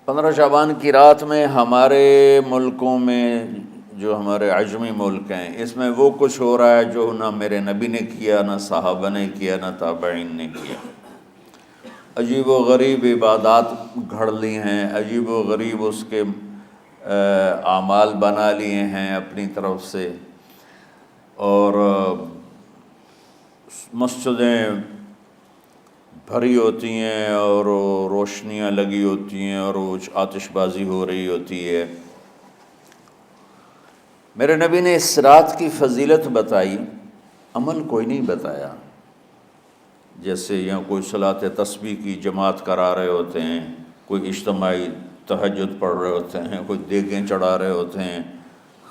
15 شعبان کی رات میں ہمارے ملکوں میں، جو ہمارے عجمی ملک ہیں، اس میں وہ کچھ ہو رہا ہے جو نہ میرے نبی نے کیا، نہ صحابہ نے کیا، نہ تابعین نے کیا۔ عجیب و غریب عبادات گھڑ لی ہیں، عجیب و غریب اس کے اعمال بنا لیے ہیں اپنی طرف سے، اور مسجدیں بھری ہوتی ہیں اور روشنیاں لگی ہوتی ہیں اور آتش بازی ہو رہی ہوتی ہے۔ میرے نبی نے اس رات کی فضیلت بتائی، عمل کوئی نہیں بتایا۔ جیسے یہاں کوئی صلاۃ تسبیح کی جماعت کرا رہے ہوتے ہیں، کوئی اجتماعی تہجد پڑھ رہے ہوتے ہیں، کوئی دیگیں چڑھا رہے ہوتے ہیں،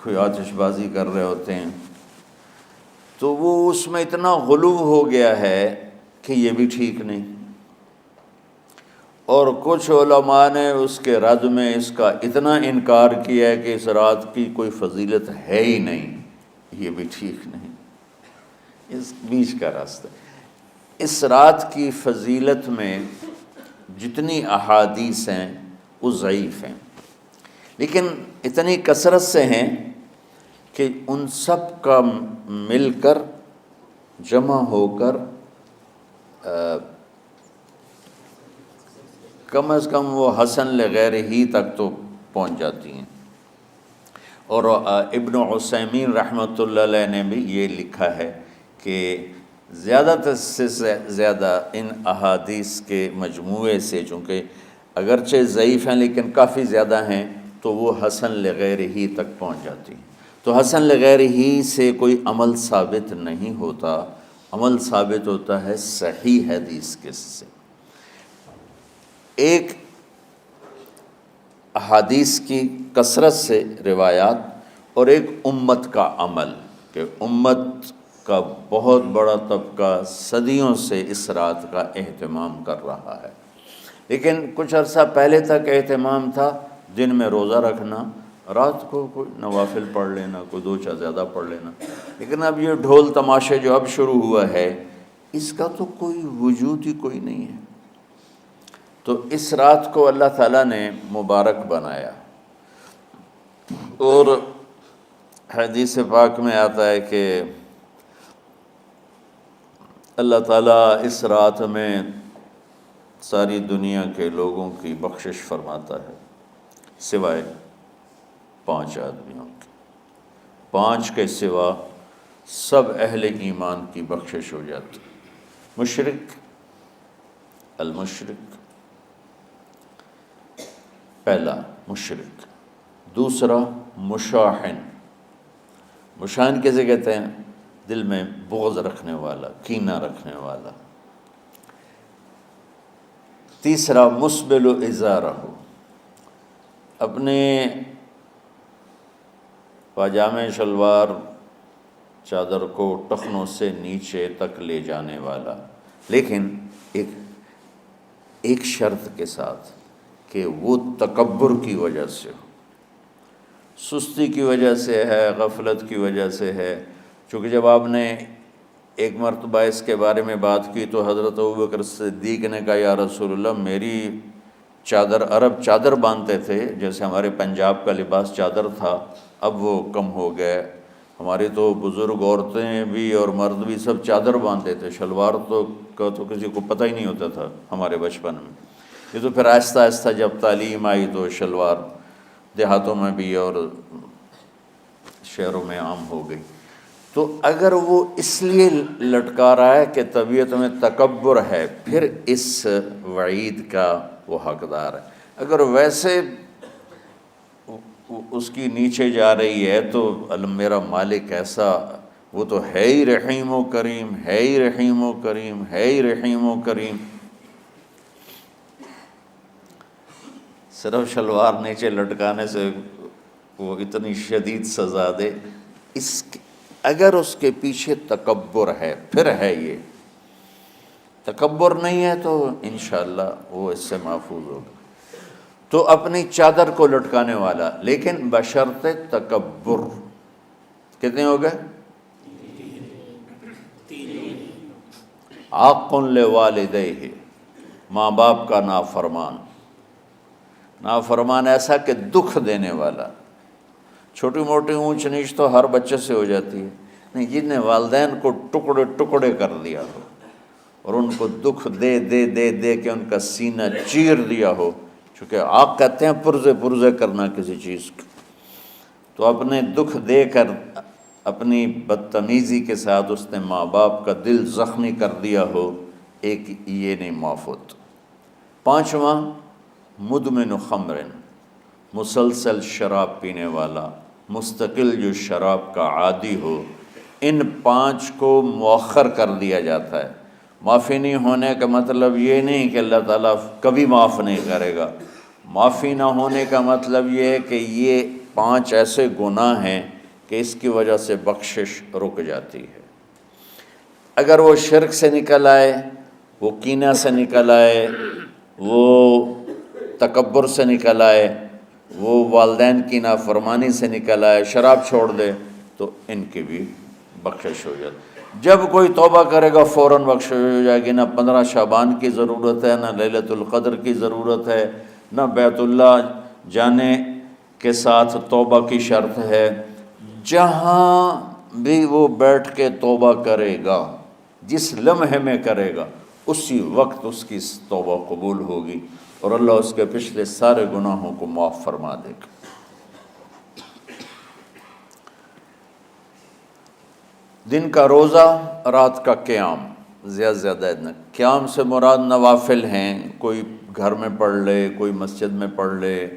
کوئی آتش بازی کر رہے ہوتے ہیں، تو وہ اس میں اتنا غلو ہو گیا ہے کہ یہ بھی ٹھیک نہیں۔ اور کچھ علماء نے اس کے رد میں اس کا اتنا انکار کیا ہے کہ اس رات کی کوئی فضیلت ہے ہی نہیں، یہ بھی ٹھیک نہیں۔ اس بیچ کا راستہ، اس رات کی فضیلت میں جتنی احادیث ہیں وہ ضعیف ہیں، لیکن اتنی کثرت سے ہیں کہ ان سب کا مل کر جمع ہو کر کم از کم وہ حسن لغیر ہی تک تو پہنچ جاتی ہیں۔ اور ابن عثیمین رحمۃ اللہ علیہ نے بھی یہ لکھا ہے کہ زیادہ سے زیادہ ان احادیث کے مجموعے سے، چونکہ اگرچہ ضعیف ہیں لیکن کافی زیادہ ہیں، تو وہ حسن لغیر ہی تک پہنچ جاتی ہیں۔ تو حسن لغیر ہی سے کوئی عمل ثابت نہیں ہوتا، عمل ثابت ہوتا ہے صحیح حدیث کے سے۔ ایک احادیث کی کثرت سے روایات، اور ایک امت کا عمل، کہ امت کا بہت بڑا طبقہ صدیوں سے اس رات کا اہتمام کر رہا ہے، لیکن کچھ عرصہ پہلے تک اہتمام تھا دن میں روزہ رکھنا، رات کو کوئی نوافل پڑھ لینا، کوئی دو چار زیادہ پڑھ لینا، لیکن اب یہ ڈھول تماشے جو اب شروع ہوا ہے، اس کا تو کوئی وجود ہی کوئی نہیں ہے۔ تو اس رات کو اللہ تعالیٰ نے مبارک بنایا، اور حدیث پاک میں آتا ہے کہ اللہ تعالیٰ اس رات میں ساری دنیا کے لوگوں کی بخشش فرماتا ہے، سوائے 5 آدمیوں کے۔ 5 کے سوا سب اہل ایمان کی بخشش ہو جاتی۔ مشرک، المشرک، پہلا مشرک، دوسرا مشاحن، مشاحن کیسے کہتے ہیں؟ دل میں بغض رکھنے والا، کینہ رکھنے والا۔ تیسرا مسبل ازارہ، اپنے پاجامے شلوار چادر کو ٹخنوں سے نیچے تک لے جانے والا، لیکن ایک شرط کے ساتھ کہ وہ تکبر کی وجہ سے ہو، سستی کی وجہ سے ہے، غفلت کی وجہ سے ہے۔ چونکہ جب آپ نے ایک مرتبہ اس کے بارے میں بات کی تو حضرت ابوبکر صدیق نے کہا یا رسول اللہ، میری چادر، عرب چادر باندھتے تھے، جیسے ہمارے پنجاب کا لباس چادر تھا، اب وہ کم ہو گئے۔ ہماری تو بزرگ عورتیں بھی اور مرد بھی سب چادر باندھتے تھے، شلوار کا تو کسی کو پتہ ہی نہیں ہوتا تھا ہمارے بچپن میں۔ یہ تو پھر آہستہ آہستہ جب تعلیم آئی تو شلوار دیہاتوں میں بھی اور شہروں میں عام ہو گئی۔ تو اگر وہ اس لیے لٹکا رہا ہے کہ طبیعت میں تکبر ہے، پھر اس وعید کا وہ حقدار ہے۔ اگر ویسے اس کی نیچے جا رہی ہے تو میرا مالک ایسا، وہ تو ہے ہی رحیم و کریم، ہے ہی رحیم و کریم، ہے ہی رحیم و کریم، صرف شلوار نیچے لٹکانے سے وہ اتنی شدید سزا دے۔ اگر اس کے پیچھے تکبر ہے، پھر ہے یہ، تکبر نہیں ہے تو انشاءاللہ وہ اس سے محفوظ ہوگا۔ تو اپنی چادر کو لٹکانے والا، لیکن بشرط تکبر۔ کتنے ہو گئے؟ عاق لوالدیہ، ماں باپ کا نافرمان، نافرمان ایسا کہ دکھ دینے والا. چھوٹی موٹی اونچ نیچ تو ہر بچے سے ہو جاتی ہے، نہیں، جن نے والدین کو ٹکڑے ٹکڑے کر دیا ہو اور ان کو دکھ دے دے دے دے کے ان کا سینہ چیر دیا ہو. چونکہ آپ کہتے ہیں پرزے پرزے کرنا کسی چیز کو، تو اپنے دکھ دے کر اپنی بدتمیزی کے ساتھ اس نے ماں باپ کا دل زخمی کر دیا ہو، ایک یہ نہیں معاف ہوتا. پانچواں، مدمن خمر، مسلسل شراب پینے والا، مستقل جو شراب کا عادی ہو. ان پانچ کو مؤخر کر دیا جاتا ہے. معافی نہیں ہونے کا مطلب یہ نہیں کہ اللہ تعالیٰ کبھی معاف نہیں کرے گا. معافی نہ ہونے کا مطلب یہ ہے کہ یہ پانچ ایسے گناہ ہیں کہ اس کی وجہ سے بخشش رک جاتی ہے. اگر وہ شرک سے نکل آئے، وہ کینہ سے نکل آئے، وہ تکبر سے نکل آئے، وہ والدین کی نافرمانی سے نکل آئے، شراب چھوڑ دے، تو ان کی بھی بخشش ہو جاتی. جب کوئی توبہ کرے گا فوراً بخشش ہو جائے گی. نہ 15 شعبان کی ضرورت ہے، نہ لیلۃ القدر کی ضرورت ہے، نہ بیت اللہ جانے کے ساتھ توبہ کی شرط ہے. جہاں بھی وہ بیٹھ کے توبہ کرے گا، جس لمحے میں کرے گا، اسی وقت اس کی توبہ قبول ہوگی اور اللہ اس کے پچھلے سارے گناہوں کو معاف فرما دے گا. دن کا روزہ، رات کا قیام، زیادہ زیادہ قیام سے مراد نوافل ہیں. کوئی گھر میں پڑھ لے، کوئی مسجد میں پڑھ لے.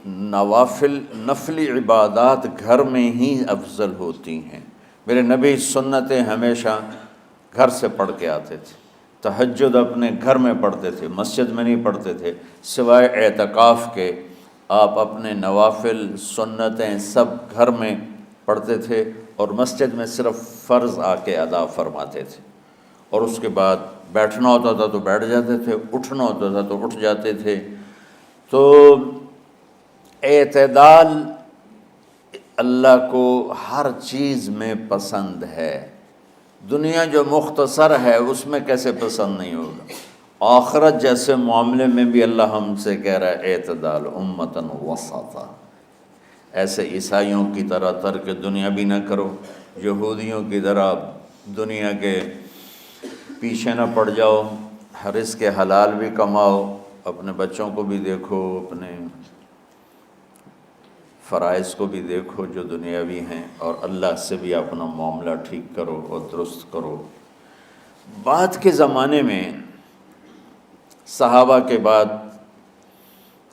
نوافل، نفلی عبادات گھر میں ہی افضل ہوتی ہیں. میرے نبی سنتیں ہمیشہ گھر سے پڑھ کے آتے تھے. تہجد اپنے گھر میں پڑھتے تھے، مسجد میں نہیں پڑھتے تھے. سوائے اعتکاف کے آپ اپنے نوافل سنتیں سب گھر میں پڑھتے تھے اور مسجد میں صرف فرض آ کے ادا فرماتے تھے. اور اس کے بعد بیٹھنا ہوتا تھا تو بیٹھ جاتے تھے، اٹھنا ہوتا تھا تو اٹھ جاتے تھے. تو اعتدال اللہ کو ہر چیز میں پسند ہے. دنیا جو مختصر ہے اس میں کیسے پسند نہیں ہوگا؟ آخرت جیسے معاملے میں بھی اللہ ہم سے کہہ رہا ہے اعتدال، امتن وسطا. ایسے عیسائیوں کی طرح ترک دنیا بھی نہ کرو، یہودیوں کی طرح دنیا کے پیچھے نہ پڑ جاؤ. رزق حلال بھی کماؤ، اپنے بچوں کو بھی دیکھو، اپنے فرائض کو بھی دیکھو جو دنیاوی ہیں، اور اللہ سے بھی اپنا معاملہ ٹھیک کرو اور درست کرو. بعد کے زمانے میں صحابہ کے بعد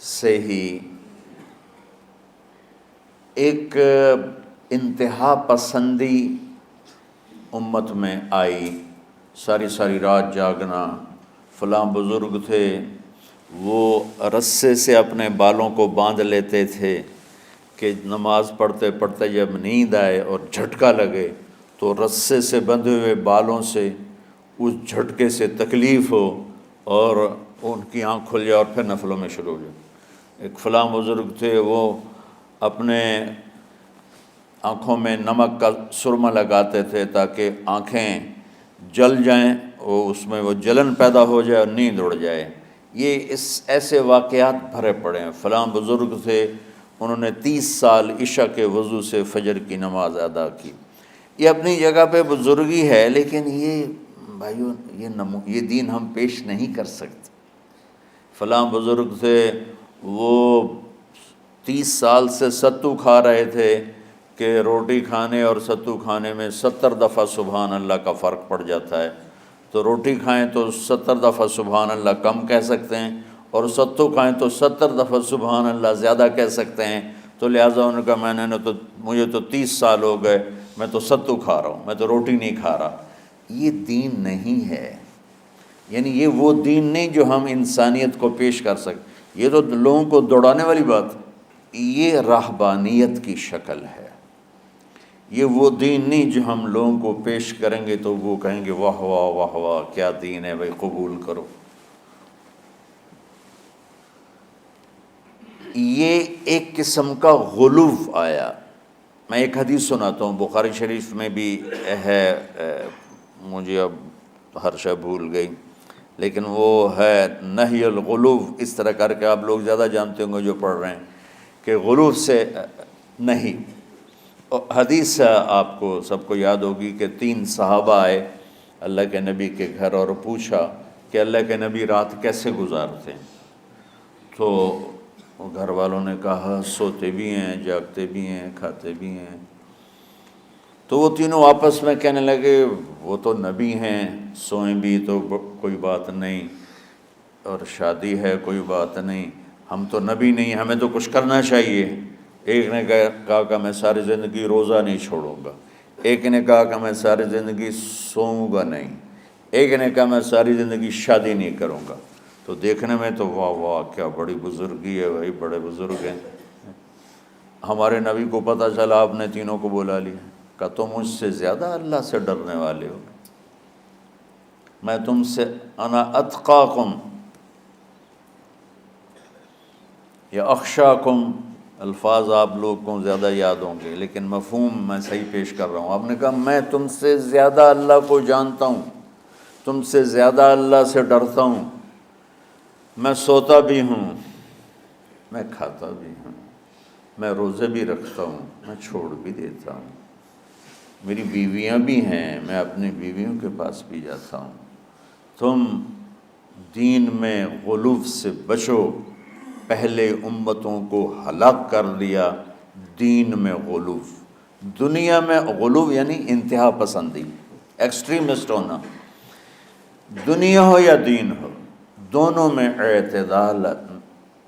سے ہی ایک انتہا پسندی امت میں آئی. ساری ساری رات جاگنا. فلاں بزرگ تھے وہ رسے سے اپنے بالوں کو باندھ لیتے تھے کہ نماز پڑھتے پڑھتے جب نیند آئے اور جھٹکا لگے تو رسے سے بندھے ہوئے بالوں سے اس جھٹکے سے تکلیف ہو اور ان کی آنکھ کھل جائے اور پھر نفلوں میں شروع ہو جائے. ایک فلاں بزرگ تھے وہ اپنے آنکھوں میں نمک کا سرما لگاتے تھے تاکہ آنکھیں جل جائیں، اس میں وہ جلن پیدا ہو جائے اور نیند اڑ جائے. یہ ایسے واقعات بھرے پڑے ہیں. فلاں بزرگ تھے، انہوں نے 30 سال عشاء کے وضو سے فجر کی نماز ادا کی. یہ اپنی جگہ پہ بزرگی ہے، لیکن یہ بھائیو یہ دین ہم پیش نہیں کر سکتے. فلاں بزرگ تھے وہ 30 سال سے ستو کھا رہے تھے کہ روٹی کھانے اور ستو کھانے میں 70 دفعہ سبحان اللہ کا فرق پڑ جاتا ہے. تو روٹی کھائیں تو 70 دفعہ سبحان اللہ کم کہہ سکتے ہیں، اور ستو کھائیں تو 70 دفعہ سبحان اللہ زیادہ کہہ سکتے ہیں. تو لہٰذا انہوں نے کہا مجھے تو 30 سال ہو گئے، میں تو ستو کھا رہا ہوں، میں تو روٹی نہیں کھا رہا. یہ دین نہیں ہے. یعنی یہ وہ دین نہیں جو ہم انسانیت کو پیش کر سکیں. یہ تو لوگوں کو دوڑانے والی بات. یہ راہبانیت کی شکل ہے. یہ وہ دین نہیں جو ہم لوگوں کو پیش کریں گے تو وہ کہیں گے واہ واہ واہ واہ کیا دین ہے بھائی، قبول کرو. یہ ایک قسم کا غلو آیا. میں ایک حدیث سناتا ہوں، بخاری شریف میں بھی ہے، مجھے اب ہر شے بھول گئی. لیکن وہ ہے نہی الغلو، اس طرح کر کے آپ لوگ زیادہ جانتے ہوں گے جو پڑھ رہے ہیں کہ غلو سے نہیں۔ حدیث آپ کو سب کو یاد ہوگی کہ 3 صحابہ آئے اللہ کے نبی کے گھر اور پوچھا کہ اللہ کے نبی رات کیسے گزارتے ہیں؟ تو گھر والوں نے کہا سوتے بھی ہیں، جاگتے بھی ہیں، کھاتے بھی ہیں۔ تو وہ تینوں آپس میں کہنے لگے وہ تو نبی ہیں، سوئیں بھی تو کوئی بات نہیں، اور شادی ہے کوئی بات نہیں، ہم تو نبی نہیں، ہمیں تو کچھ کرنا چاہیے۔ ایک نے کہا کہ میں ساری زندگی روزہ نہیں چھوڑوں گا، ایک نے کہا کہ میں ساری زندگی سوؤں گا نہیں، ایک نے کہا میں ساری زندگی شادی نہیں کروں گا۔ تو دیکھنے میں تو واہ واہ کیا بڑی بزرگی ہے بھائی، بڑے بزرگ ہیں۔ ہمارے نبی کو پتہ چلا آپ نے تینوں کو بلا لیا، کہا تم مجھ سے زیادہ اللہ سے ڈرنے والے ہو، میں تم سے انا اتقاکم یا اخشاکم، الفاظ آپ لوگوں کو زیادہ یاد ہوں گے لیکن مفہوم میں صحیح پیش کر رہا ہوں۔ آپ نے کہا میں تم سے زیادہ اللہ کو جانتا ہوں، تم سے زیادہ اللہ سے ڈرتا ہوں، میں سوتا بھی ہوں، میں کھاتا بھی ہوں، میں روزے بھی رکھتا ہوں، میں چھوڑ بھی دیتا ہوں، میری بیویاں بھی ہیں، میں اپنی بیویوں کے پاس بھی جاتا ہوں۔ تم دین میں غلو سے بچو، پہلے امتوں کو ہلاک کر دیا دین میں غلو۔ دنیا میں غلو یعنی انتہا پسندی، ایکسٹریمسٹ ہونا، دنیا ہو یا دین ہو دونوں میں اعتدال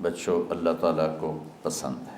بچو، اللہ تعالیٰ کو پسند ہے۔